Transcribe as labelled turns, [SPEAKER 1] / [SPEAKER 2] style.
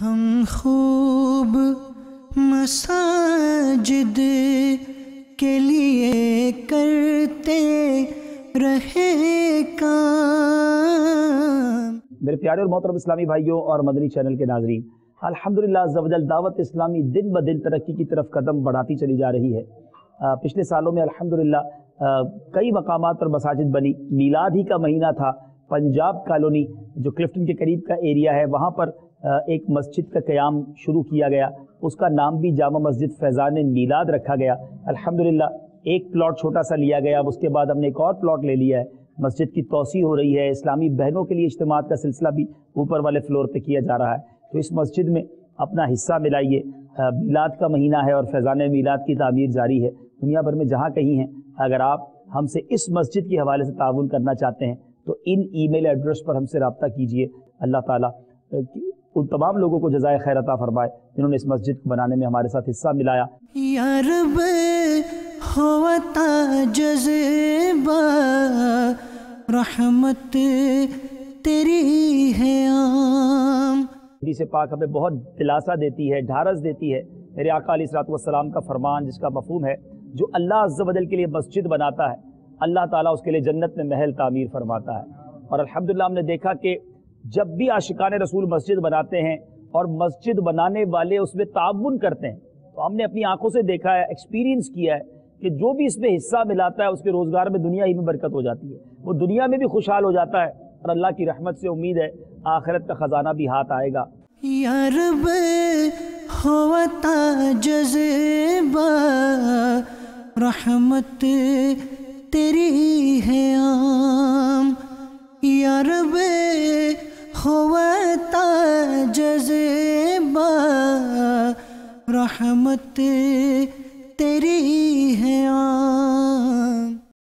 [SPEAKER 1] ہم خوب مساجد کے لیے کرتے رہے کام۔
[SPEAKER 2] میرے پیارے اور محترم اسلامی بھائیوں اور مدنی چینل کے ناظرین، الحمدللہ عز و جل دعوت اسلامی دن بدن ترقی کی طرف قدم بڑھاتی چلی جا رہی ہے۔ پچھلے سالوں میں الحمدللہ کئی مقامات پر مساجد بنی۔ میلاد ہی کا مہینہ تھا، پنجاب کالونی جو کلفٹن کے قریب کا ایریا ہے، وہاں پر ایک مسجد کا قیام شروع کیا گیا۔ اس کا نام بھی جامع مسجد فیضان میلاد رکھا گیا۔ الحمدللہ ایک پلاٹ چھوٹا سا لیا گیا، اب اس کے بعد ہم نے ایک اور پلاٹ لے لیا ہے۔ مسجد کی توسیع ہو رہی ہے، اسلامی بہنوں کے لیے اجتماعات کا سلسلہ بھی اوپر والے فلور پہ کیا جا رہا ہے۔ تو اس مسجد میں اپنا حصہ ملائیے۔ میلاد کا مہینہ ہے اور فیضان میلاد کی تعمیر جاری ہے۔ دنیا بھر میں جہاں کہیں ہیں، اگر آپ ہم سے اس مسجد کے حوالے سے تعاون کرنا چاہتے ہیں تو ان ای میل ایڈریس پر ہم سے رابطہ کیجئے۔ اللہ تعالیٰ ان تمام لوگوں کو جزائے خیر عطا فرمائے جنہوں نے اس مسجد کو بنانے میں ہمارے ساتھ حصہ ملایا۔
[SPEAKER 1] یا رب ہوتا جذبہ رحمت تیری ہے عام۔
[SPEAKER 2] حدیث پاک ہمیں بہت دلاسا دیتی ہے، ڈھارس دیتی ہے۔ میرے آقا علیہ الصلوۃ والسلام کا فرمان جس کا مفہوم ہے، جو اللہ عز و جل کے لیے مسجد بناتا ہے اللہ تعالیٰ اس کے لیے جنت میں محل تعمیر فرماتا ہے۔ اور الحمدللہ ہم نے دیکھا کہ جب بھی عاشقان رسول مسجد بناتے ہیں اور مسجد بنانے والے اس میں تعاون کرتے ہیں تو ہم نے اپنی آنکھوں سے دیکھا ہے، ایکسپیرینس کیا ہے کہ جو بھی اس میں حصہ ملاتا ہے اس کے روزگار میں دنیا ہی میں برکت ہو جاتی ہے، وہ دنیا میں بھی خوشحال ہو جاتا ہے، اور اللہ کی رحمت سے امید ہے آخرت کا خزانہ بھی ہاتھ آئے گا۔
[SPEAKER 1] یا رب ہوتا جذبہ رحمت تیری ہے عام۔ یا رب ہوتا جذبہ رحمت تیری